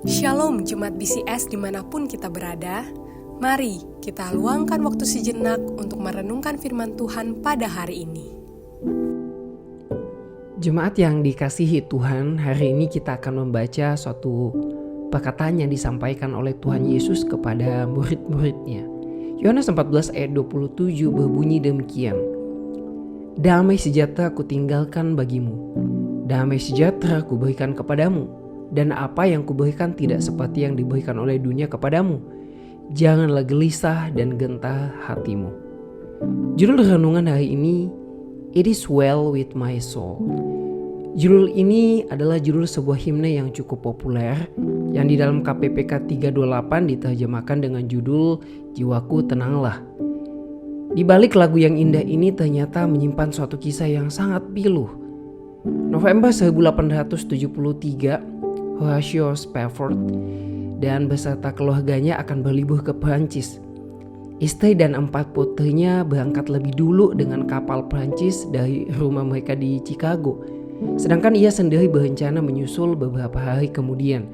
Shalom Jemaat BCS dimanapun kita berada. Mari kita luangkan waktu sejenak untuk merenungkan firman Tuhan pada hari ini. Jemaat yang dikasihi Tuhan, hari ini kita akan membaca suatu perkataan yang disampaikan oleh Tuhan Yesus kepada murid-muridnya. Yohanes 14 ayat 27 berbunyi demikian. Damai sejahtera ku tinggalkan bagimu, damai sejahtera ku berikan kepadamu. Dan apa yang kuberikan tidak seperti yang diberikan oleh dunia kepadamu. Janganlah gelisah dan gentar hatimu. Judul renungan hari ini, It is well with my soul. Judul ini adalah judul sebuah himne yang cukup populer, yang di dalam KPPK 328 diterjemahkan dengan judul Jiwaku Tenanglah. Di balik lagu yang indah ini ternyata menyimpan suatu kisah yang sangat pilu. November 1873, Horatio Spafford dan beserta keluarganya akan berlibur ke Perancis. Istri dan 4 putrinya berangkat lebih dulu dengan kapal Perancis dari rumah mereka di Chicago. Sedangkan ia sendiri berencana menyusul beberapa hari kemudian.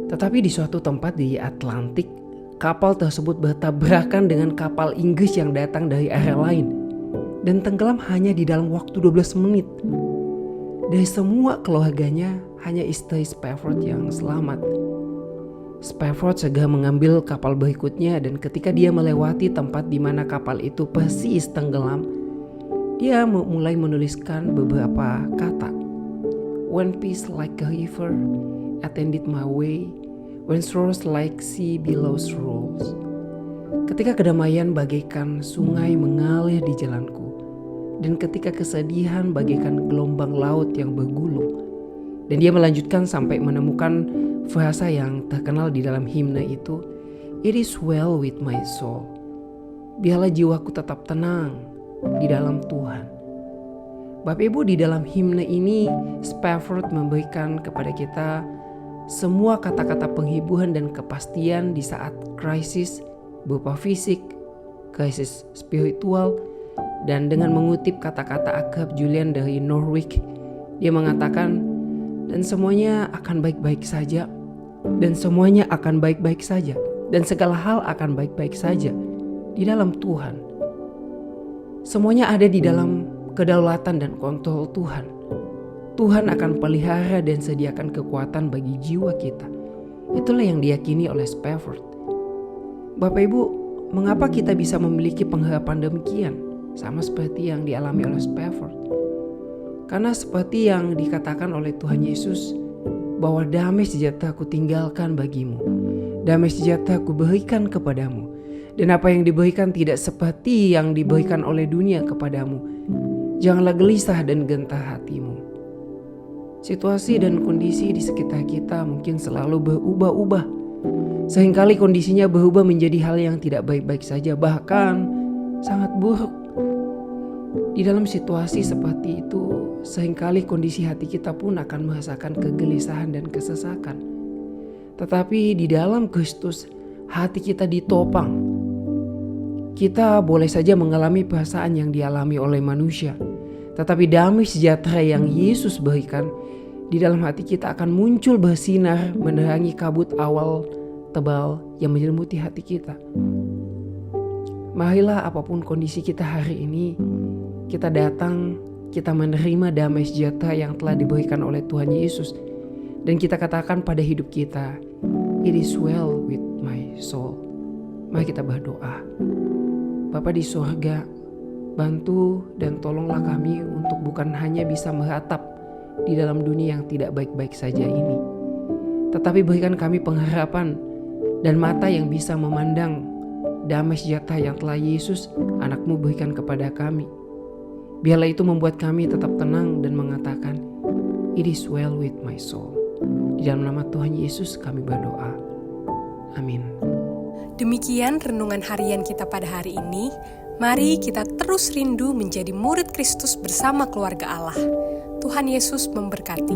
Tetapi di suatu tempat di Atlantik, kapal tersebut bertabrakan dengan kapal Inggris yang datang dari arah lain dan tenggelam hanya di dalam waktu 12 menit. Dari semua keluarganya, hanya istri Spafford yang selamat. Spafford segera mengambil kapal berikutnya dan ketika dia melewati tempat di mana kapal itu persis tenggelam, dia mulai menuliskan beberapa kata. When peace like a river attended my way, when sorrows like sea billows rolls. Ketika kedamaian bagaikan sungai mengalir di jalanku, dan ketika kesedihan bagaikan gelombang laut yang bergulung. Dan dia melanjutkan sampai menemukan frasa yang terkenal di dalam himne itu, It is well with my soul. Biarlah jiwaku tetap tenang di dalam Tuhan. Bapak Ibu, di dalam himne ini Spafford memberikan kepada kita semua kata-kata penghiburan dan kepastian di saat krisis berupa fisik, krisis spiritual. Dan dengan mengutip kata-kata akrab Julian dari Norwich, dia mengatakan, dan semuanya akan baik-baik saja, dan semuanya akan baik-baik saja, dan segala hal akan baik-baik saja di dalam Tuhan. Semuanya ada di dalam kedaulatan dan kontrol Tuhan. Tuhan akan pelihara dan sediakan kekuatan bagi jiwa kita. Itulah yang diyakini oleh Spafford. Bapak Ibu, mengapa kita bisa memiliki pengharapan demikian? Sama seperti yang dialami oleh Spafford. Karena seperti yang dikatakan oleh Tuhan Yesus, bahwa damai sejahtera ku tinggalkan bagimu, damai sejahtera ku berikan kepadamu, dan apa yang diberikan tidak seperti yang diberikan oleh dunia kepadamu. Janganlah gelisah dan gentar hatimu. Situasi dan kondisi di sekitar kita mungkin selalu berubah-ubah. Seringkali kondisinya berubah menjadi hal yang tidak baik-baik saja, bahkan sangat buruk. Di dalam situasi seperti itu, seringkali kondisi hati kita pun akan merasakan kegelisahan dan kesesakan. Tetapi di dalam Kristus, hati kita ditopang. Kita boleh saja mengalami perasaan yang dialami oleh manusia, tetapi damai sejahtera yang Yesus berikan di dalam hati kita akan muncul bersinar menerangi kabut awal tebal yang menyelimuti hati kita. Marilah apapun kondisi kita hari ini, kita datang, kita menerima damai sejahtera yang telah diberikan oleh Tuhan Yesus. Dan kita katakan pada hidup kita, It is well with my soul. Mari kita berdoa. Bapa di surga, bantu dan tolonglah kami untuk bukan hanya bisa meratap di dalam dunia yang tidak baik-baik saja ini, tetapi berikan kami pengharapan dan mata yang bisa memandang damai sejahtera yang telah Yesus anak-Mu berikan kepada kami. Biarlah itu membuat kami tetap tenang dan mengatakan, It is well with my soul. Di dalam nama Tuhan Yesus kami berdoa. Amin. Demikian renungan harian kita pada hari ini. Mari kita terus rindu menjadi murid Kristus bersama keluarga Allah. Tuhan Yesus memberkati.